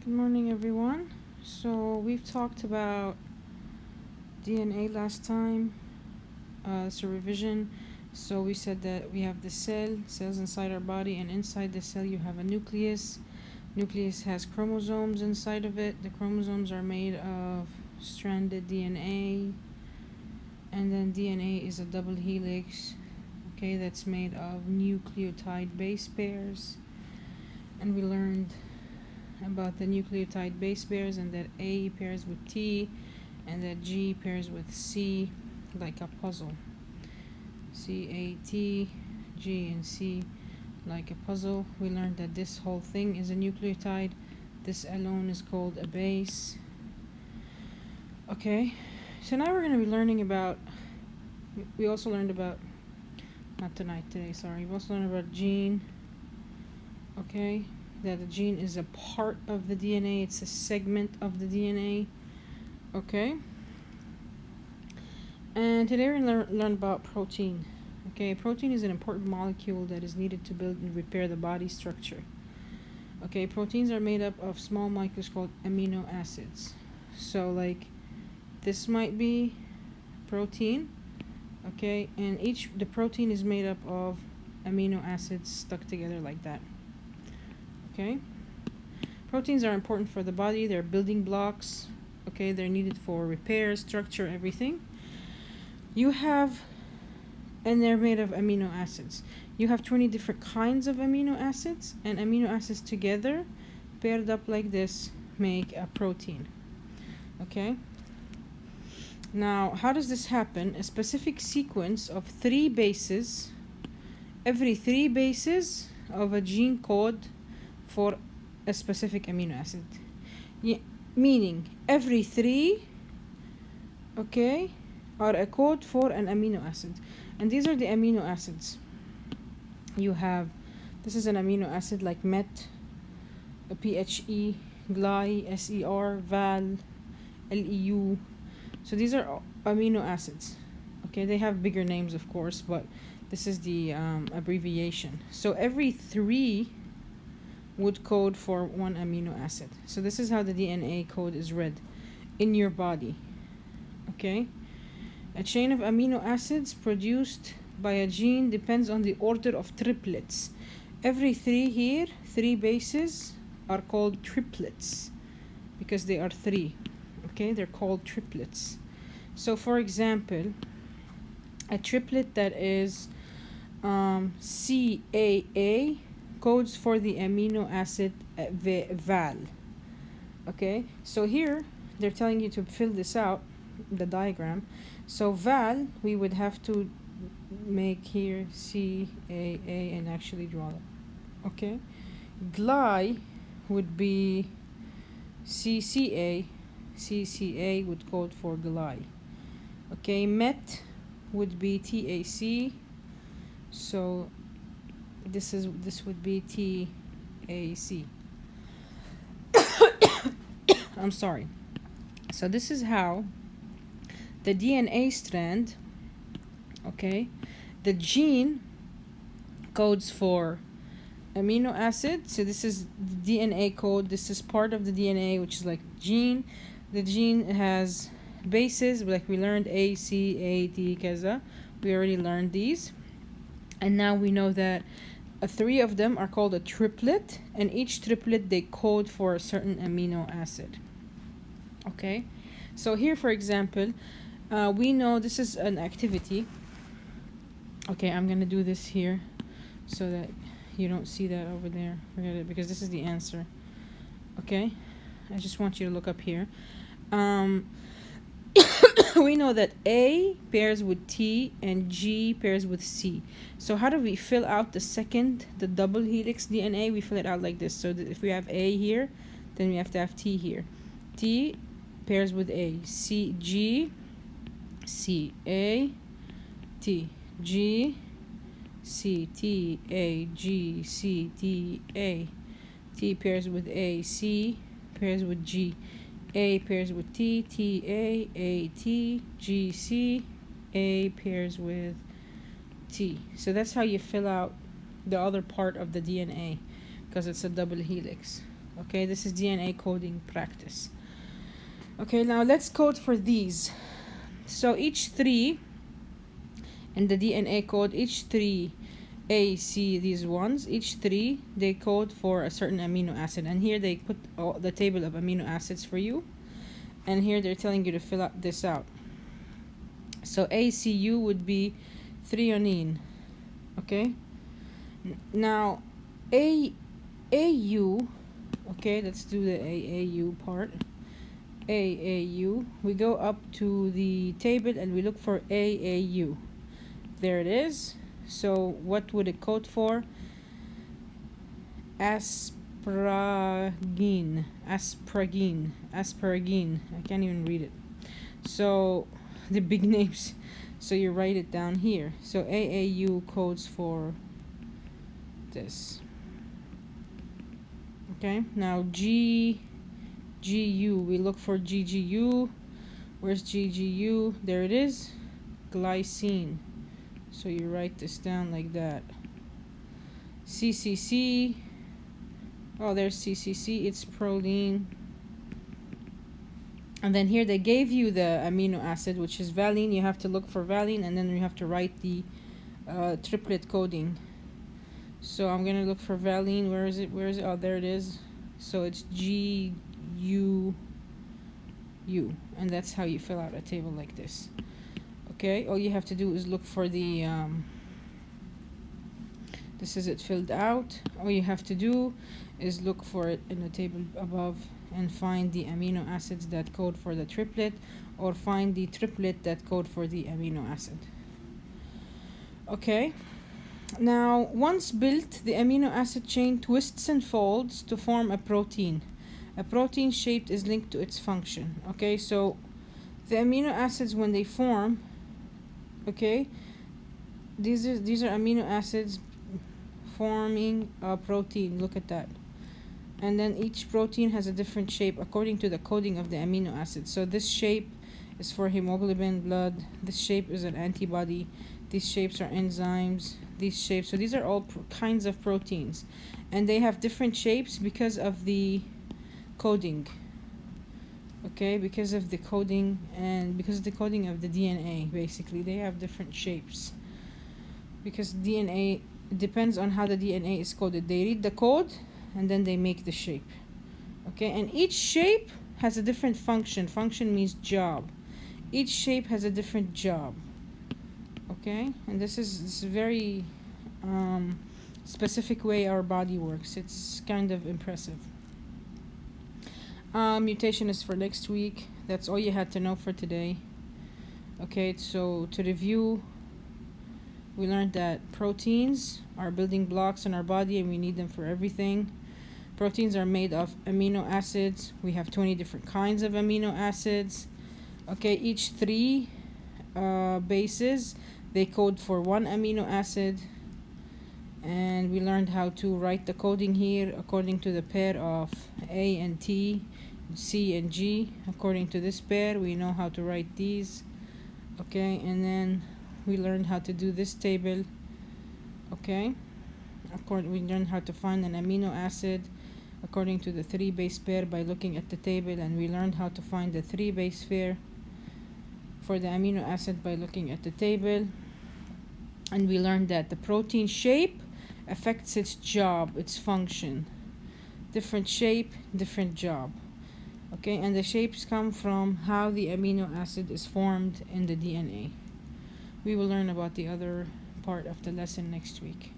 Good morning, everyone. So we've talked about DNA last time. It's a revision. So we said that we have the cells inside our body, and inside the cell you have a nucleus. Nucleus has chromosomes inside of it. The chromosomes are made of stranded DNA, and then DNA is a double helix. Okay, that's made of nucleotide base pairs, and we learned about the nucleotide base pairs, and that A pairs with T and that G pairs with C, like a puzzle. C, A, T, G, and C, like a puzzle. We learned that this whole thing is a nucleotide. This alone is called a base. Okay, so now we're going to be learning about, we also learned about, not tonight, today, sorry. We also learned about gene. Okay, that the gene is a part of the DNA, it's a segment of the DNA. Okay, and today we're going to learn about protein. Okay, protein is an important molecule that is needed to build and repair the body structure. Okay, proteins are made up of small molecules called amino acids. So like this might be protein, okay, and the protein is made up of amino acids stuck together like that. Okay, proteins are important for the body. They're building blocks. Okay, they're needed for repair, structure, everything. And they're made of amino acids. You have 20 different kinds of amino acids, and amino acids together, paired up like this, make a protein. Okay? Now, how does this happen? A specific sequence of 3 bases, every 3 bases of a gene code for a specific amino acid. Meaning, every 3, okay, are a code for an amino acid. And these are the amino acids. You have, this is an amino acid like met, a PHE, gly, SER, val, LEU. So these are amino acids. Okay, they have bigger names, of course, but this is the abbreviation. So every 3 would code for 1 amino acid. So this is how the DNA code is read in your body. Okay? A chain of amino acids produced by a gene depends on the order of triplets. Every 3 here, 3 bases, are called triplets because they are 3. Okay, they're called triplets. So for example, a triplet that is CAA codes for the amino acid val. Okay, so here they're telling you to fill this out, the diagram. So val, we would have to make here CAA and actually draw it. Okay, gly would be CCA. CCA would code for gly. Okay, met would be TAC. So this would be TAC. I'm sorry. So this is how the DNA strand, okay, the gene codes for amino acid. So this is the DNA code. This is part of the DNA, which is like gene. The gene has bases, like we learned A, C, A, T, kaza. We already learned these. And now we know that 3 of them are called a triplet, and each triplet they code for a certain amino acid. Okay, so here for example, we know this is an activity. Okay, I'm gonna do this here so that you don't see that over there. Forget it, because this is the answer. Okay, I just want you to look up here. We know that A pairs with T and G pairs with C. So how do we fill out the double helix DNA? We fill it out like this. So that if we have A here, then we have to have T here. T pairs with A. C, G, C, A, T, G, C, T, A, G, C, T, A. T pairs with A. C pairs with G. A pairs with T, T, A, T, G, C, A pairs with T. So that's how you fill out the other part of the DNA, because it's a double helix. Okay, this is DNA coding practice. Okay, now let's code for these. So each 3 in the DNA code, each 3 A, C, these ones, each 3 they code for a certain amino acid, and here they put the table of amino acids for you, and here they're telling you to fill out this out. So ACU would be threonine. Okay, now AAU, okay, let's do the AAU part. AAU, we go up to the table and we look for AAU. There it is. So what would it code for? Asparagine. I can't even read it. So the big names. So you write it down here. So AAU codes for this. Okay, now GGU, we look for GGU. Where's GGU? There it is. Glycine. So you write this down like that. CCC. Oh, there's CCC. It's proline. And then here they gave you the amino acid, which is valine. You have to look for valine, and then you have to write the triplet coding. So I'm gonna look for valine. Where is it? Oh, there it is. So it's GUU, and that's how you fill out a table like this. Okay, all you have to do is look for the this is it filled out. All you have to do is look for it in the table above and find the amino acids that code for the triplet, or find the triplet that code for the amino acid. Okay, now once built, the amino acid chain twists and folds to form a protein. A protein shape is linked to its function. Okay, so the amino acids, when they form, okay, these are amino acids forming a protein. Look at that. And then each protein has a different shape according to the coding of the amino acid. So this shape is for hemoglobin, blood. This shape is an antibody. These shapes are enzymes. These shapes, so these are all kinds of proteins, and they have different shapes because of the coding. Okay, because of the coding and because of the coding of the DNA, basically they have different shapes because DNA depends on how the DNA is coded. They read the code and then they make the shape. Okay, and each shape has a different function. Function means job. Each shape has a different job. Okay, and this is a very specific way our body works. It's kind of impressive. Mutation is for next week. That's all you had to know for today. Okay, so to review, we learned that proteins are building blocks in our body and we need them for everything. Proteins are made of amino acids. We have 20 different kinds of amino acids. Okay, each 3 bases, they code for 1 amino acid. And we learned how to write the coding here according to the pair of A and T, C and G. According to this pair, we know how to write these. Okay, and then we learned how to do this table. Okay, we learned how to find an amino acid according to the 3 base pair by looking at the table, and we learned how to find the 3 base pair for the amino acid by looking at the table. And we learned that the protein shape affects its job, its function. Different shape, different job. Okay, and the shapes come from how the amino acid is formed in the DNA. We will learn about the other part of the lesson next week.